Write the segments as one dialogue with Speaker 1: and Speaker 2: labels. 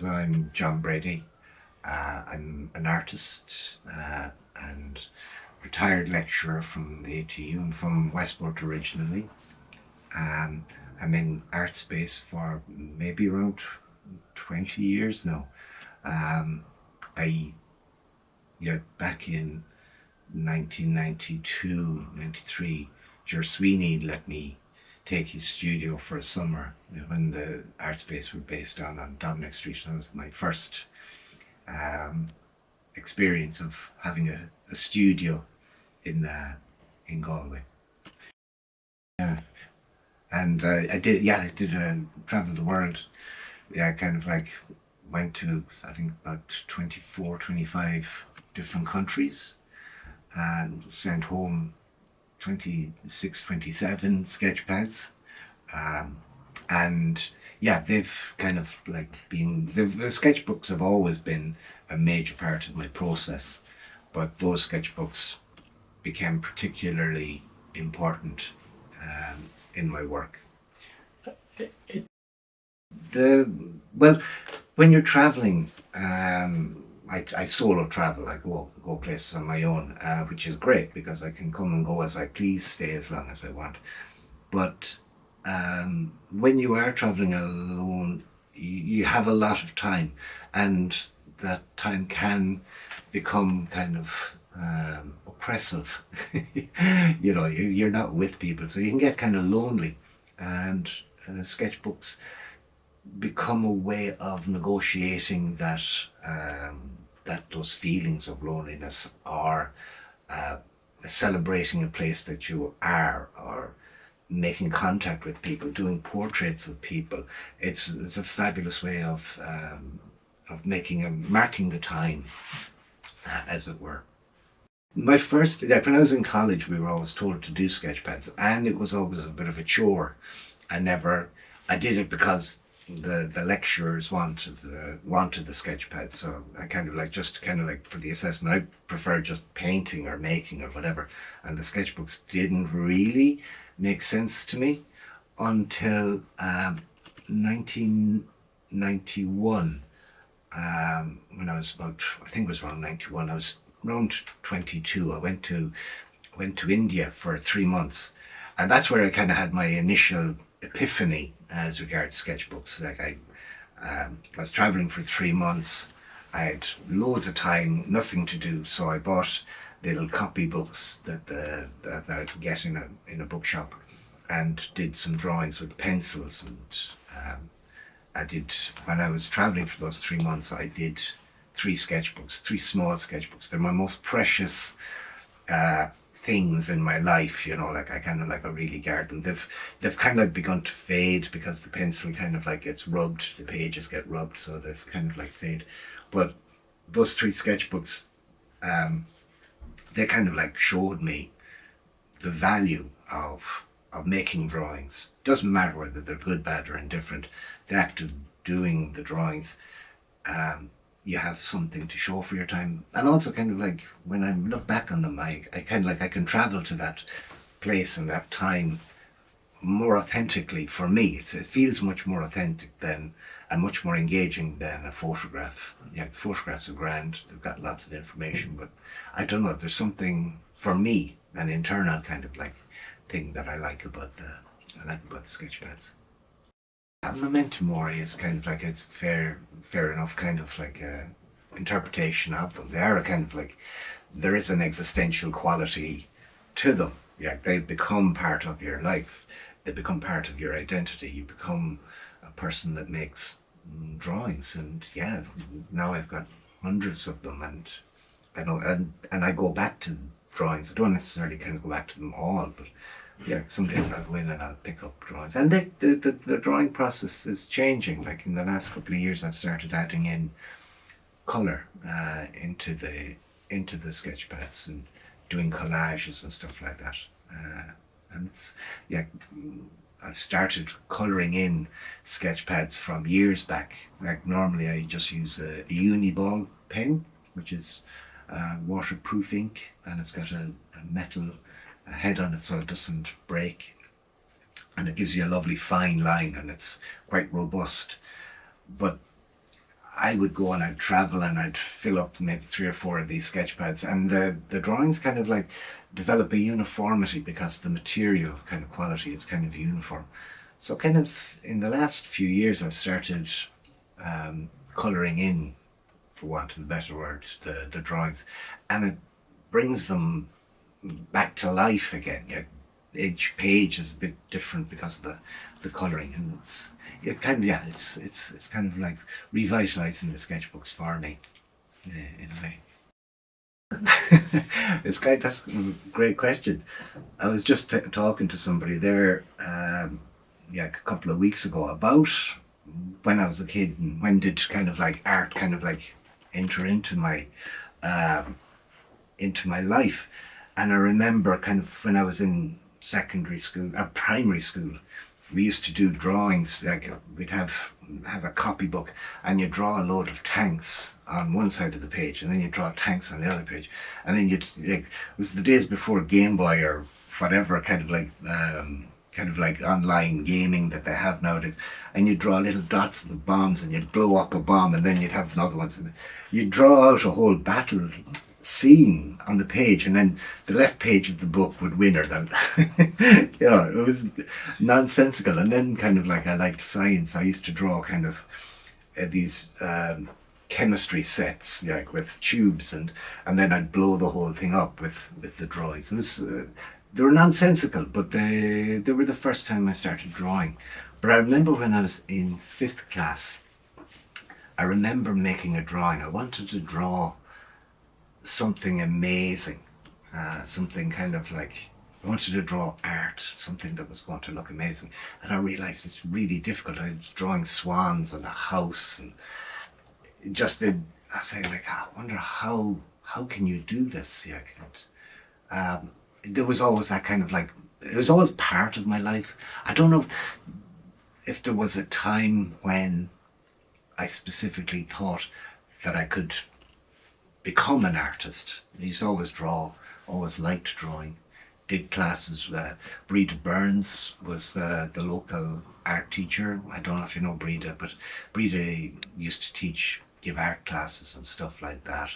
Speaker 1: So I'm John Brady. I'm an artist and retired lecturer from the ATU. I'm from Westport originally. Um, I'm in art space for maybe around 20 years now. Um, I Back in 1992, 93, Ger Sweeney let me take his studio for a summer when the art space were based on Dominic Street. And that was my first um, experience of having a studio in Galway. Yeah, and I did travel the world. Yeah, I kind of like went to, I think, about 24, 25 different countries and sent home 26, 27 sketch pads. Um, and yeah, they've kind of like the sketchbooks have always been a major part of my process, but those sketchbooks became particularly important in my work. The Well, when you're traveling, I solo travel. I go places on my own, which is great because I can come and go as I please, stay as long as I want. But when you are traveling alone, you have a lot of time, and that time can become kind of oppressive. You're not with people, so you can get kind of lonely, and sketchbooks become a way of negotiating that those feelings of loneliness, or celebrating a place that you are, or making contact with people, doing portraits of people. It's a fabulous way of marking the time, as it were. My first, like when I was in college, we were always told to do sketch pads, and it was always a bit of a chore. I did it because the lecturers wanted the sketch pad, so I kind of like for the assessment, I preferred just painting or making or whatever, and the sketchbooks didn't really make sense to me until 1991. When I was about, I think it was around 91, I was around 22. I went to India for 3 months, and that's where I kind of had my initial epiphany as regards sketchbooks. I was traveling for 3 months. I had loads of time, nothing to do, so I bought little copy books that I could get in a bookshop, and did some drawings with pencils. And when I was traveling for those 3 months, I did three small sketchbooks. They're my most precious things in my life. I really guard them. They've kind of begun to fade because the pencil kind of like gets rubbed, the pages get rubbed, so they've kind of like fade. But those three sketchbooks, they kind of like showed me the value of making drawings. Doesn't matter whether they're good, bad, or indifferent. The act of doing the drawings, you have something to show for your time. And also kind of like when I look back on them, I kind of like I can travel to that place and that time more authentically. For me, it feels much more authentic than, and much more engaging than, a photograph. Yeah, the photographs are grand, they've got lots of information, but I don't know, there's something, for me, an internal kind of like thing that I like about the sketch pads. Memento mori is kind of like, it's fair enough kind of like interpretation of them. They are a kind of like, there is an existential quality to them. Yeah, they become part of your life. They become part of your identity. You become a person that makes drawings. And yeah, now I've got hundreds of them, and I know, and I go back to drawings. I don't necessarily kind of go back to them all, but yeah, some days I'll go in and I'll pick up drawings. And the drawing process is changing. Like in the last couple of years, I've started adding in colour into the sketch pads, and doing collages and stuff like that. And it's, yeah, I started colouring in sketch pads from years back. Like normally I just use a Uniball pen, which is waterproof ink, and it's got a metal head on it so it doesn't break, and it gives you a lovely fine line, and it's quite robust. But I would go and I'd travel and I'd fill up maybe 3 or 4 of these sketch pads, and the drawings kind of like develop a uniformity because the material kind of quality is kind of uniform. So kind of in the last few years I've started colouring in, for want of a better word, the drawings, and it brings them back to life again. Yeah, each page is a bit different because of the colouring, and it's kind of like revitalising the sketchbooks for me, in a way. That's a great question. I was just talking to somebody there, a couple of weeks ago about when I was a kid and when did kind of like art kind of like enter into my life. And I remember kind of when I was in secondary school or primary school, we used to do drawings. Like we'd have a copybook, and you draw a load of tanks on one side of the page, and then you draw tanks on the other page, and then you'd like, it was the days before Game Boy or whatever kind of like online gaming that they have nowadays, and you draw little dots of the bombs, and you'd blow up a bomb, and then you'd have another one. So you'd draw out a whole battle scene on the page, and then the left page of the book would win, or then it was nonsensical. And then kind of like I liked science. I used to draw kind of these chemistry sets, like with tubes, and then I'd blow the whole thing up with the drawings. It was they were nonsensical, but they were the first time I started drawing. But I remember when I was in 5th class, I remember making a drawing. I wanted to draw something amazing, something kind of like, I wanted to draw art, something that was going to look amazing. And I realised it's really difficult. I was drawing swans and a house, and it just did. I was saying like, I wonder how can you do this? Yeah, there was always that kind of like, it was always part of my life. I don't know if there was a time when I specifically thought that I could become an artist. I used to always draw, always liked drawing, did classes. Brady Burns was the local art teacher. I don't know if you know Brady, but Brady used to give art classes and stuff like that.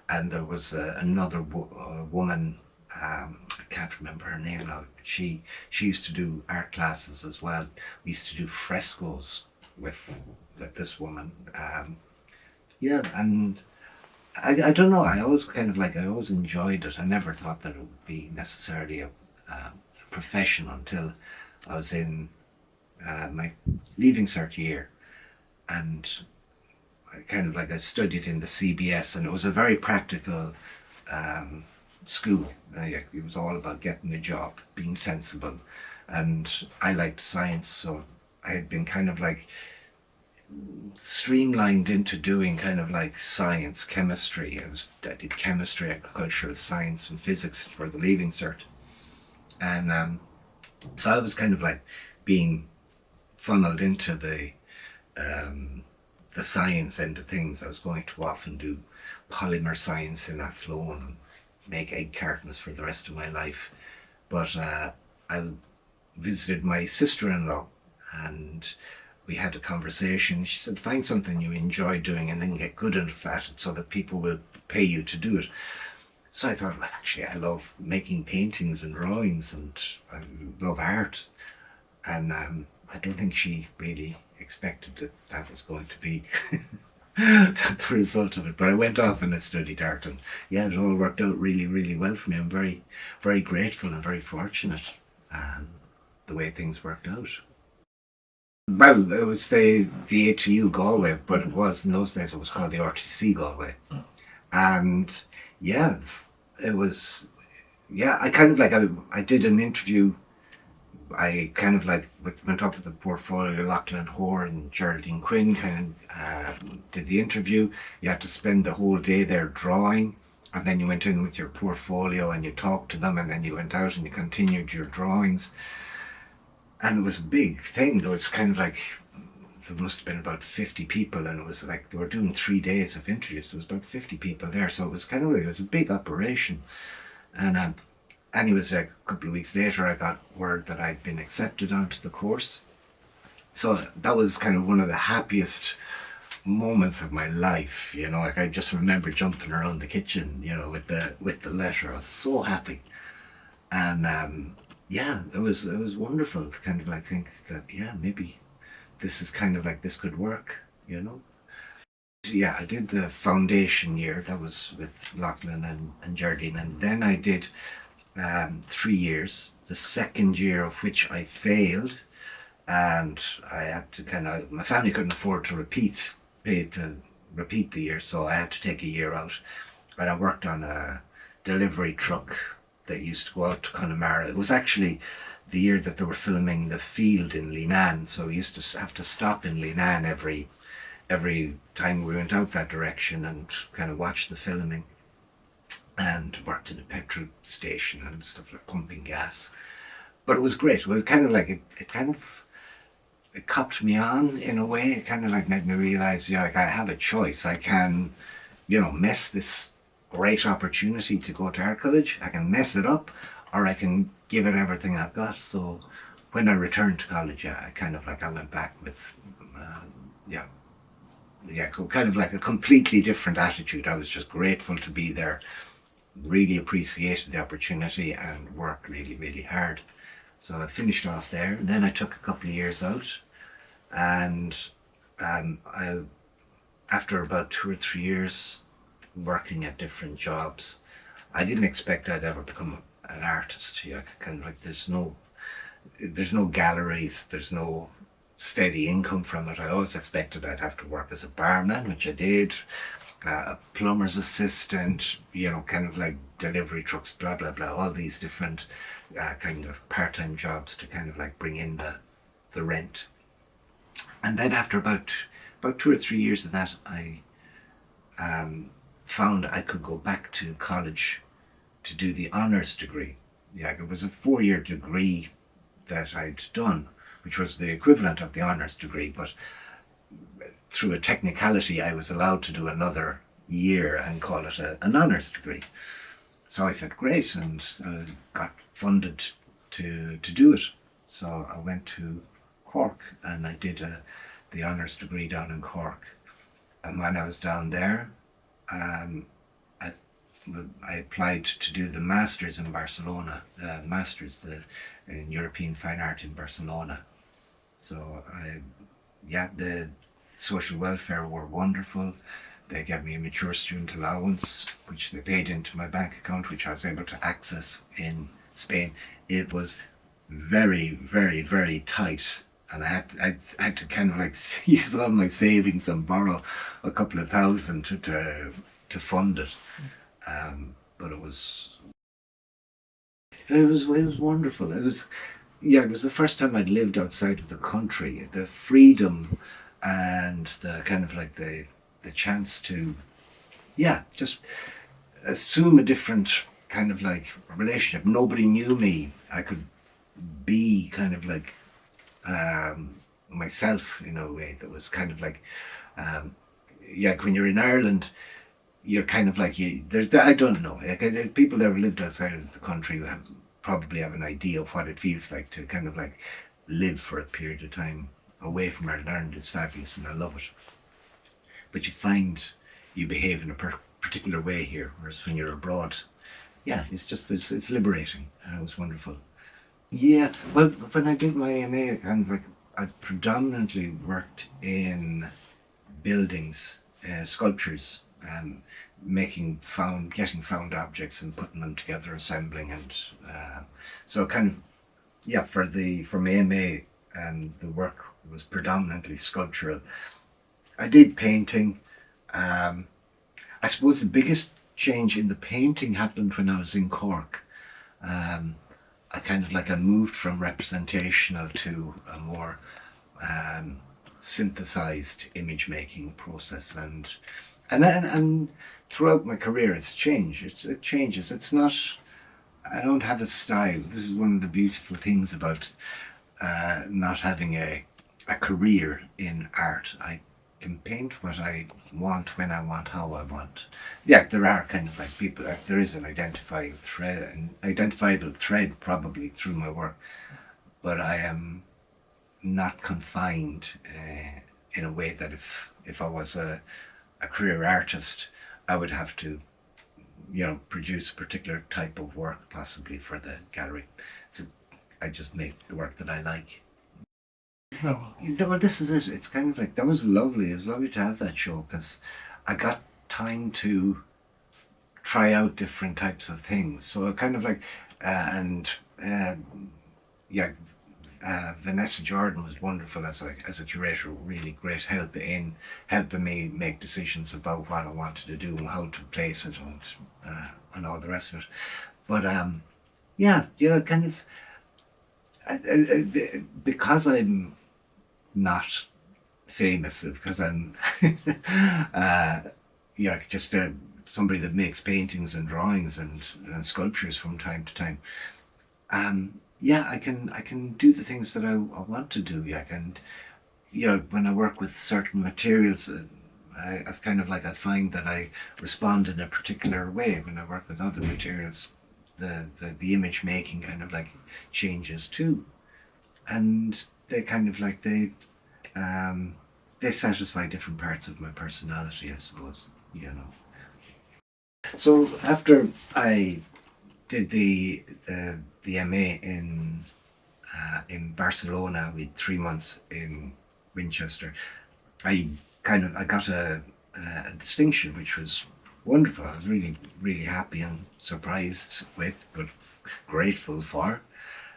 Speaker 1: And there was another woman, I can't remember her name now. She used to do art classes as well. We used to do frescoes with this woman. And I don't know. I always enjoyed it. I never thought that it would be necessarily a profession until I was in my leaving cert year, and I studied in the CBS, and it was a very practical school. It was all about getting a job, being sensible, and I liked science, so I had been kind of like streamlined into doing kind of like science, chemistry. I did chemistry, agricultural science, and physics for the leaving cert, and so I was kind of like being funneled into the science end of things. I was going to often do polymer science in Athlone and make egg cartons for the rest of my life. But I visited my sister-in-law, and we had a conversation. She said, find something you enjoy doing and then get good at it so that people will pay you to do it. So I thought, well, actually, I love making paintings and drawings, and I love art. And I don't think she really expected that was going to be the result of it. But I went off and I studied art, and yeah, it all worked out really, really well for me. I'm very, very grateful and very fortunate the way things worked out. Well, it was the ATU Galway, but it was, in those days, it was called the RTC Galway. And yeah, it was, yeah, I did an interview. I kind of like went up with the portfolio, Lachlan Hoare and Geraldine Quinn, did the interview. You had to spend the whole day there drawing, and then you went in with your portfolio and you talked to them, and then you went out and you continued your drawings. And it was a big thing. There was kind of like, there must have been about 50 people, and it was like they were doing 3 days of interviews. There was about 50 people there, so it was kind of like, it was a big operation. And anyways, like a couple of weeks later, I got word that I'd been accepted onto the course. So that was kind of one of the happiest moments of my life. You know, like I just remember jumping around the kitchen, you know, with the letter. I was so happy, and yeah, it was wonderful to kind of like think that yeah, maybe this is kind of like this could work. You know. Yeah, I did the foundation year. That was with Lachlan and Jardine, and then I did 3 years. The second year of which I failed, and I had to kind of my family couldn't afford to pay to repeat the year, so I had to take a year out. And I worked on a delivery truck that used to go out to Connemara. It was actually the year that they were filming The Field in Leenane, so we used to have to stop in Leenane every time we went out that direction and kind of watch the filming, and worked in a petrol station and stuff like pumping gas. But it was great. It was kind of like it kind of it copped me on in a way. It kind of like made me realize, yeah, like I have a choice. I can, you know, mess this great opportunity to go to art college. I can mess it up, or I can give it everything I've got. So when I returned to college, yeah, I kind of like I went back with, yeah, yeah, kind of like a completely different attitude. I was just grateful to be there, really appreciated the opportunity, and worked really, really hard. So I finished off there, and then I took a couple of years out, and I, after about 2 or 3 years working at different jobs, I didn't expect I'd ever become an artist. Yeah, kind of like there's no galleries, there's no steady income from it. I always expected I'd have to work as a barman, which I did, a plumber's assistant, you know, kind of like delivery trucks, blah, blah, blah, all these different kind of part-time jobs to kind of like bring in the rent. And then after about 2 or 3 years of that, I found I could go back to college to do the honours degree. Yeah, it was a 4-year degree that I'd done, which was the equivalent of the honours degree, but through a technicality I was allowed to do another year and call it an honours degree. So I said great, and got funded to do it. So I went to Cork and I did the honours degree down in Cork. And when I was down there, I, I applied to do the Masters in Barcelona, in European Fine Art in Barcelona. So yeah, the social welfare were wonderful. They gave me a mature student allowance, which they paid into my bank account, which I was able to access in Spain. It was very, very, very tight, and I had to kind of like use all my savings and borrow a couple of thousand to fund it. But it was wonderful. It was the first time I'd lived outside of the country. The freedom and the kind of like the chance to, yeah, just assume a different kind of like relationship. Nobody knew me. I could be kind of like myself in a way that was kind of like, yeah, when you're in Ireland, you're kind of like I don't know. Like, people that have lived outside of the country probably have an idea of what it feels like to kind of like live for a period of time away from Ireland. Ireland is fabulous, and I love it. But you find you behave in a particular way here, whereas when you're abroad, yeah, it's liberating, and it was wonderful. Yeah, well, when I did my MA, kind of like I predominantly worked in buildings, sculptures, getting found objects and putting them together, assembling, and so kind of yeah. For my MA, the work was predominantly sculptural. I did painting. I suppose the biggest change in the painting happened when I was in Cork. I kind of like I moved from representational to a more synthesized image making process, and throughout my career it's changed. It changes. It's not. I don't have a style. This is one of the beautiful things about not having a career in art. I can paint what I want, when I want, how I want. Yeah, there are kind of like people. There is an identifiable thread probably through my work, but I am not confined in a way that if I was a career artist, I would have to, produce a particular type of work possibly for the gallery. So I just make the work that I like.
Speaker 2: Oh,
Speaker 1: Well, this is it. It's kind of like, that was lovely. It was lovely to have that show because I got time to try out different types of things. So kind of like, and yeah, Vanessa Jordan was wonderful as a curator, really great help in helping me make decisions about what I wanted to do and how to place it and all the rest of it. But yeah, kind of because I'm not famous, because I'm just somebody that makes paintings and drawings and sculptures from time to time. Yeah, I can do the things that I want to do. Yeah, I can, when I work with certain materials, I've kind of like, I find that I respond in a particular way. When I work with other materials, the image making kind of like changes too, and they kind of like they satisfy different parts of my personality, I suppose. So after I did the MA in Barcelona, we had 3 months in Winchester. I got a distinction, which was wonderful. I was really really happy and surprised with, but grateful for.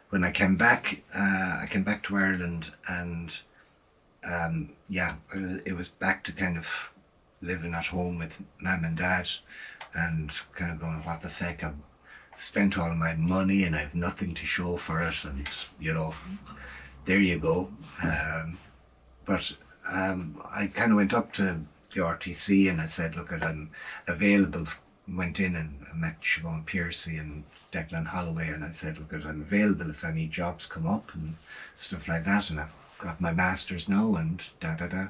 Speaker 1: When I came back to Ireland, and yeah, it was back to kind of living at home with mum and dad, and kind of going, what the feck? I've spent all my money and I've nothing to show for it, and there you go. But I kind of went up to the RTC and I said, look, I'm available. Went in and I met Siobhan Piercy and Declan Holloway, and I said, look, I'm available if any jobs come up and stuff like that, and I've got my master's now and da da da.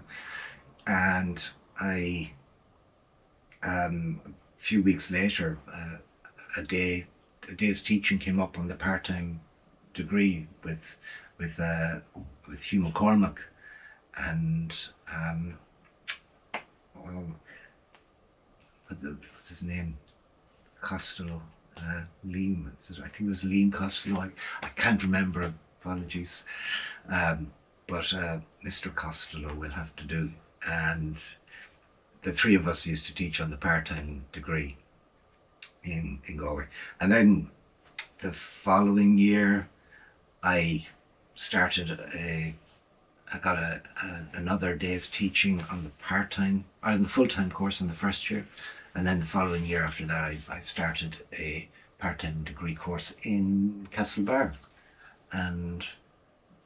Speaker 1: And a few weeks later, a day's teaching came up on the part-time degree with Hugh McCormack, and well, what's his name? Costello, Liam. I think it was Liam Costello. I can't remember. Apologies, but Mr. Costello will have to do. And the three of us used to teach on the part-time degree in Galway. And then the following year, I started I got another day's teaching on the part-time, or on the full-time course in the first year. And then the following year after that, I started a part-time degree course in Castlebar. And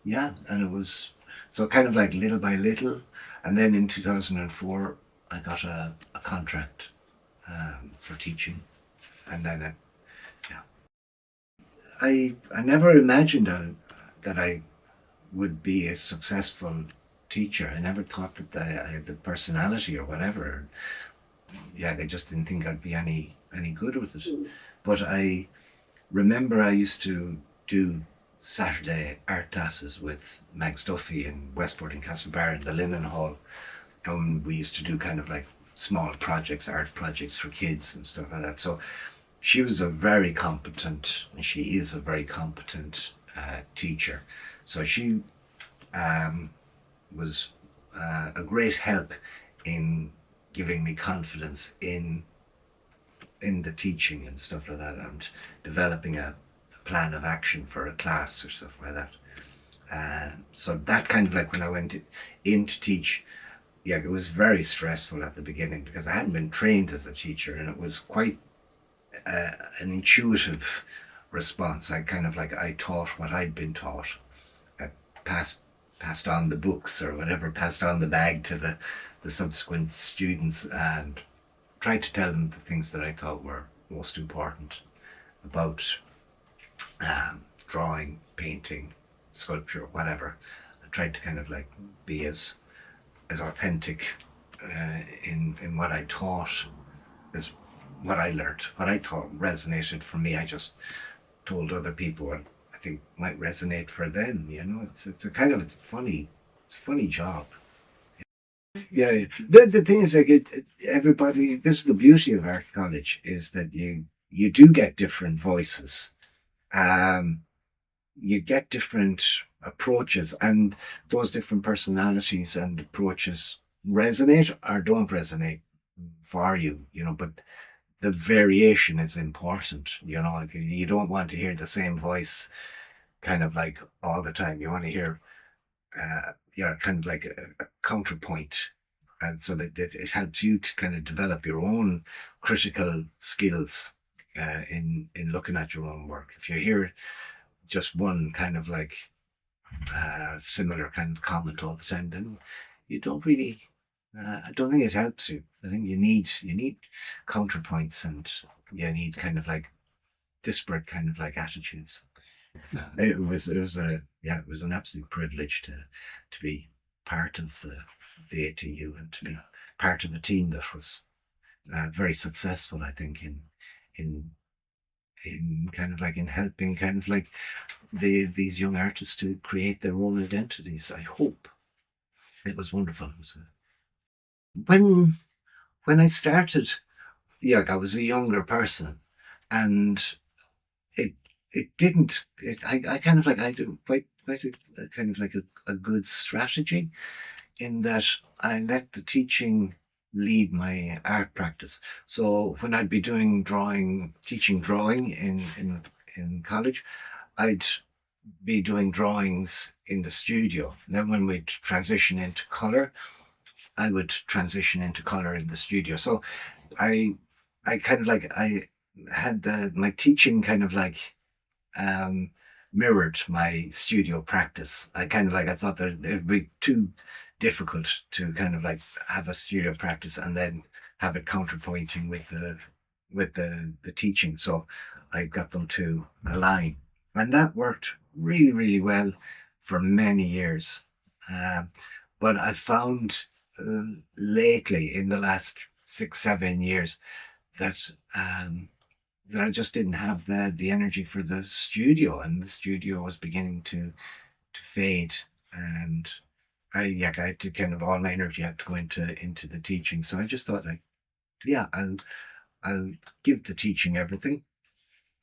Speaker 1: yeah, and it was, so kind of like little by little. And then in 2004, I got a contract for teaching. And then yeah, I never imagined that I would be a successful teacher. I never thought that I had the personality or whatever. Yeah, they just didn't think I'd be any good with it. But I remember I used to do Saturday art classes with Max Duffy in Westport in Castlebar in the Linen Hall. And we used to do kind of like small projects, art projects for kids and stuff like that. So she was a very competent, and she is a very competent teacher. So she was a great help in giving me confidence in the teaching and stuff like that, and developing a plan of action for a class or stuff like that. So that kind of like, when I went in to teach, yeah, it was very stressful at the beginning because I hadn't been trained as a teacher, and it was quite an intuitive response. I kind of like, I taught what I'd been taught. I passed on the books or whatever, passed on the bag to the subsequent students, and tried to tell them the things that I thought were most important about drawing, painting, sculpture, whatever. I tried to kind of like be as authentic in what I taught as what I learned, what I thought resonated for me. I just told other people what I think might resonate for them. It's a kind of, it's a funny job. Yeah, yeah. The thing is, like, everybody. This is the beauty of art college, is that you do get different voices. Um, you get different approaches, and those different personalities and approaches resonate or don't resonate for you. You know, but the variation is important. You know, like, you don't want to hear the same voice kind of like all the time. You want to hear kind of like a counterpoint. And so that it helps you to kind of develop your own critical skills in looking at your own work. If you hear just one kind of like similar kind of comment all the time, then you don't really. I don't think it helps you. I think you need counterpoints, and you need kind of like disparate kind of like attitudes. It was an absolute privilege to be part of the ATU, and to be part of a team that was very successful. I think in in kind of like in helping kind of like these young artists to create their own identities. I hope it was wonderful. When when I started, yeah, like, I was a younger person, and it it didn't. I kind of like I did quite a kind of like a good strategy, in that I let the teaching lead my art practice. So when I'd be doing drawing, teaching drawing in college, I'd be doing drawings in the studio. Then when we'd transition into color, I would transition into color in the studio. So I I kind of like I had my teaching kind of like um, mirrored my studio practice. I thought that it'd be too difficult to kind of like have a studio practice and then have it counterpointing with the teaching. So I got them to align, and that worked really really well for many years. Um, but I found lately, in the last 6 7 years, that that I just didn't have the energy for the studio, and the studio was beginning to fade. And I had to kind of, all my energy had to go into the teaching. So I just thought, like, yeah, I'll give the teaching everything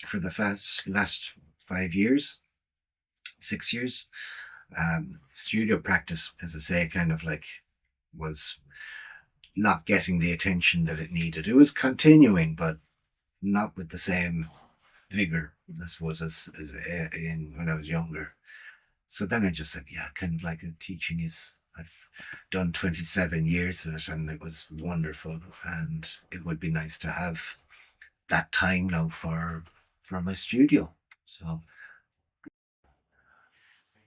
Speaker 1: for the last 5 years, 6 years. Studio practice, as I say, kind of like was not getting the attention that it needed. It was continuing, but not with the same vigor, I suppose, as in when I was younger. So then I just said, yeah, kind of like, teaching is. I've done 27 years of it, and it was wonderful, and it would be nice to have that time now for my studio. So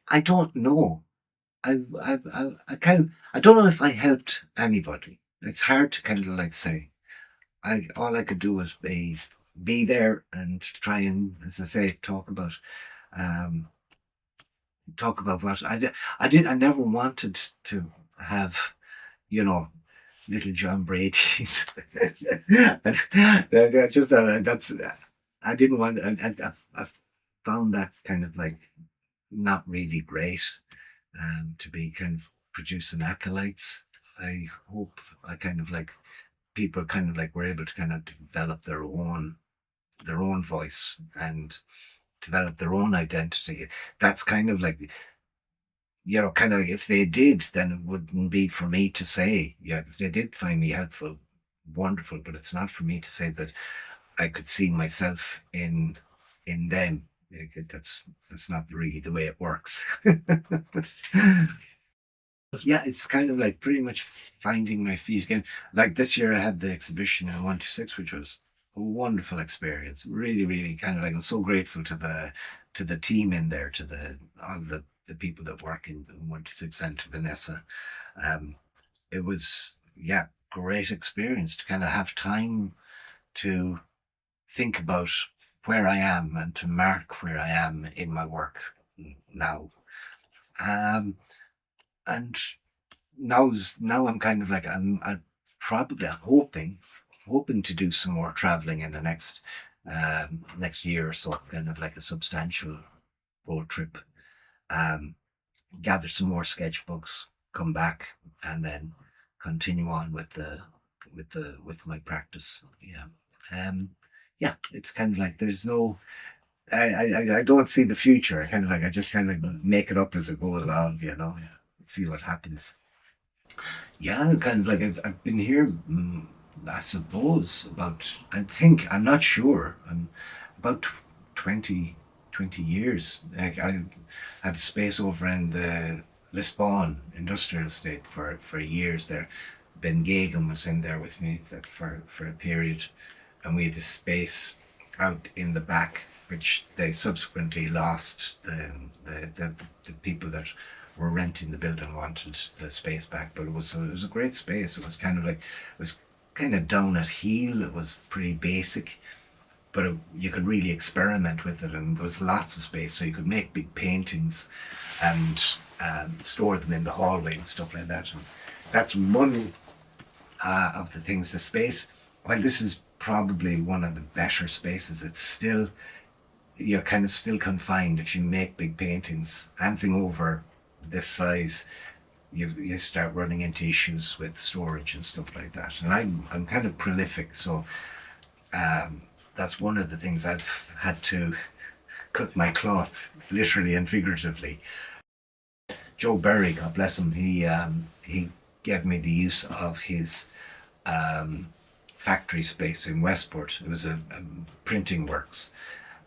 Speaker 1: I don't know. I kind of, I don't know if I helped anybody. It's hard to kind of like say. I All I could do was be there and try and, as I say, um, talk about what I never wanted to have, you know, little John Brady's. Just that's I didn't want. I found that kind of like not really great, to be kind of producing acolytes. I hope I kind of like people kind of like were able to kind of develop their own voice and develop their own identity. That's kind of like, kind of, if they did, then it wouldn't be for me to say. Yeah, if they did find me helpful, wonderful. But it's not for me to say that I could see myself in them. That's not really the way it works. Yeah, it's kind of like pretty much finding my feet again. Like this year, I had the exhibition in 126, which was a wonderful experience. Really, really kind of like, I'm so grateful to the team in there, to all the people that work in 126, and to Vanessa. Um, it was, yeah, great experience to kind of have time to think about where I am and to mark where I am in my work now. Um, and now I'm kind of like, I'm probably hoping to do some more traveling in the next year or so, kind of like a substantial road trip. Um, Gather some more sketchbooks, come back, and then continue on with my practice. Yeah. Yeah, it's kind of like there's no I don't see the future. I just kind of like make it up as I go along, see what happens. Yeah, kind of like I've been here, I suppose, I'm not sure, about 20, 20 years. Like I had space over in the Lisbon industrial estate for years there. Ben Gagan was in there with me for a period, and we had this space out in the back, which they subsequently lost. The people that were renting the building wanted the space back, but it was a great space. It was kind of down at heel. It was pretty basic, but you could really experiment with it, and there was lots of space, so you could make big paintings and store them in the hallway and stuff like that. And that's one of the things. The space, while this is probably one of the better spaces, it's still, you're kind of still confined. If you make big paintings, anything over this size, you start running into issues with storage and stuff like that. And I'm kind of prolific, so that's one of the things I've had to cut my cloth, literally and figuratively. Joe Berry, God bless him, he gave me the use of his factory space in Westport. It was a printing works,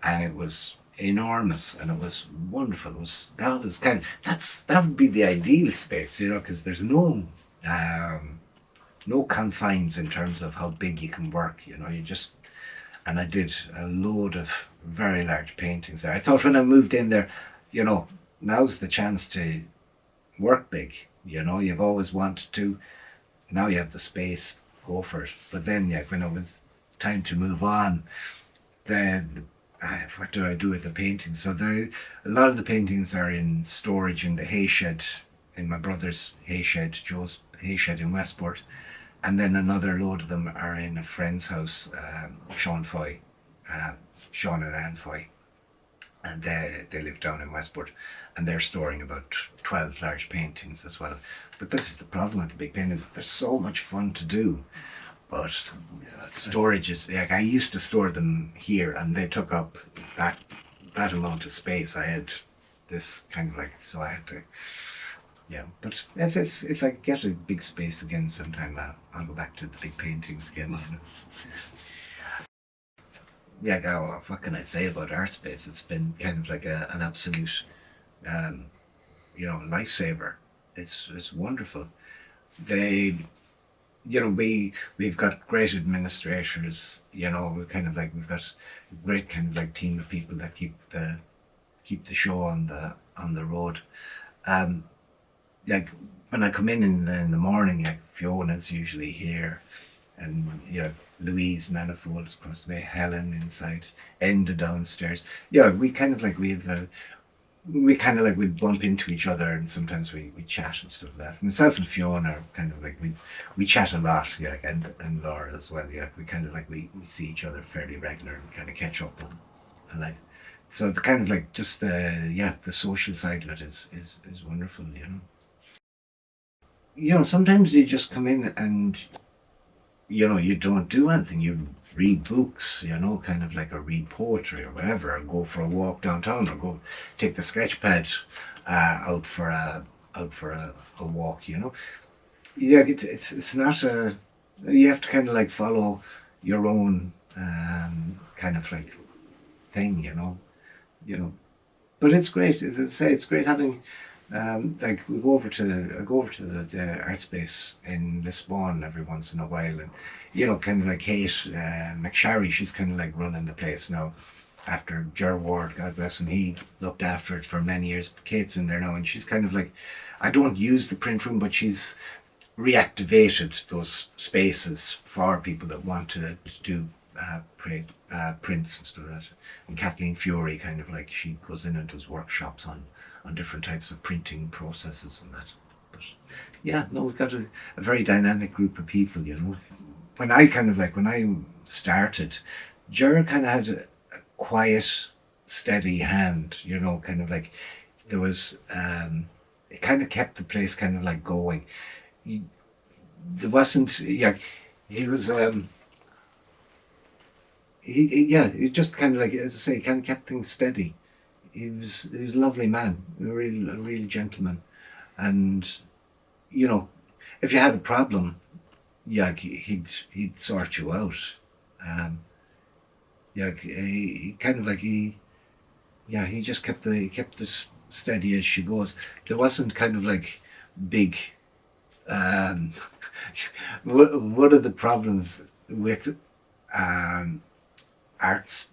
Speaker 1: and it was enormous, and it was wonderful. That would be the ideal space, because there's no confines in terms of how big you can work. And I did a load of very large paintings there. I thought when I moved in there, now's the chance to work big. You've always wanted to. Now you have the space, go for it. But then, when it was time to move on, then what do I do with the paintings? So a lot of the paintings are in storage in the hay shed, in my brother's hay shed, Joe's hay shed in Westport. And then another load of them are in a friend's house, Sean and Anne Foy. And they live down in Westport, and they're storing about 12 large paintings as well. But this is the problem with the big paintings. They're so much fun to do, but storage is, like, I used to store them here, and they took up that amount of space. I had this kind of like, so I had to, but if I get a big space again sometime, I'll go back to the big paintings again. What can I say about art space? It's been kind of like an absolute, lifesaver. It's wonderful. We've got great administrators. We've got a great kind of like team of people that keep the show on the road. Like when I come in the morning, like Fiona's usually here, and Louise Manifold's across the way, Helen inside, Enda downstairs. We kind of like we bump into each other, and sometimes we chat and stuff like that. Myself and Fiona are kind of like we chat a lot, and Laura as well. We kind of like we see each other fairly regular and kind of catch up and like. So the kind of like just the social side of it is wonderful. Sometimes you just come in and you don't do anything. You read books, kind of like, or read poetry or whatever, or go for a walk downtown, or go take the sketch pad out for a walk. It's not you have to kind of like follow your own kind of like thing. But it's great. As I say, it's great having. Like I go over to the art space in Lisbon every once in a while, and kind of like Kate McSharry, she's kind of like running the place now. After Ger Ward, God bless him, he looked after it for many years. Kate's in there now, and she's kind of like, I don't use the print room, but she's reactivated those spaces for people that want to do prints and stuff like that. And Kathleen Fury, kind of like, she goes in and does workshops on different types of printing processes and that. But we've got a very dynamic group of people. When I started, Ger kind of had a quiet, steady hand. Kind of like there was. It kind of kept the place kind of like going. there wasn't, yeah, he was, he just kind of like, as I say, kind of kept things steady. He was a lovely man, a real gentleman. And, you know, if you had a problem, yeah, he'd sort you out. Um, yeah, he kind of like he just kept this steady as she goes. There wasn't kind of like big. Um, one of the problems with um, arts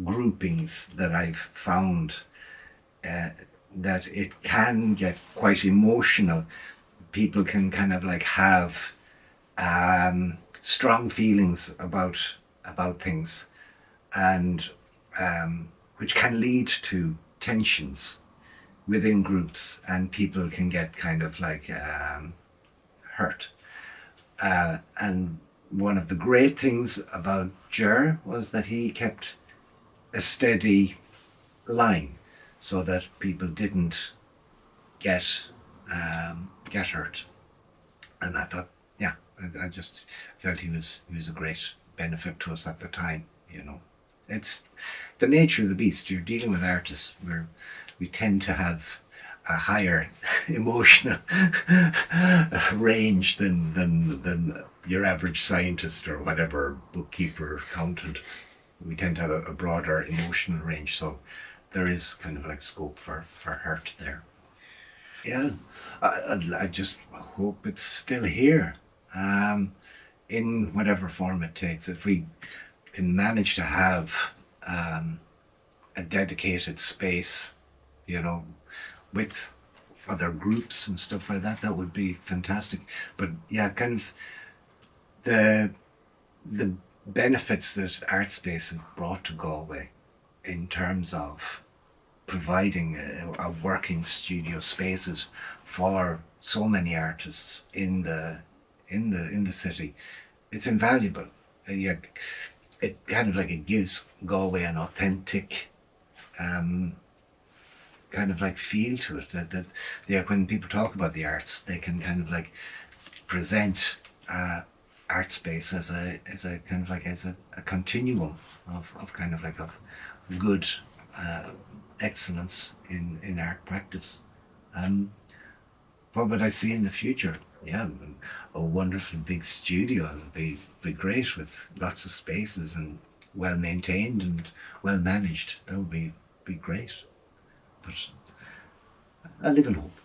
Speaker 1: groupings that I've found, uh, that it can get quite emotional. People can kind of like have strong feelings about things, and which can lead to tensions within groups, and people can get kind of like hurt. And one of the great things about Ger was that he kept a steady line, so that people didn't get get hurt. And I thought, yeah, I just felt he was a great benefit to us at the time. You know, it's the nature of the beast. You're dealing with artists where we tend to have a higher emotional range than your average scientist or whatever, bookkeeper, accountant. We tend to have a broader emotional range, so there is kind of like scope for hurt there. Yeah, I just hope it's still here, in whatever form it takes. If we can manage to have a dedicated space, you know, with other groups and stuff like that, that would be fantastic. But yeah, kind of the benefits that ArtSpace has brought to Galway in terms of providing a working studio spaces for so many artists in the city, it's invaluable. Yeah, it kind of like it gives Galway an authentic kind of like feel to it. That yeah, when people talk about the arts, they can kind of like present art space as a kind of like as a continuum of kind of like of good excellence in art practice. What would I see in the future? Yeah, a wonderful big studio. It'd be great with lots of spaces and well maintained and well managed. That would be great. But I live in hope.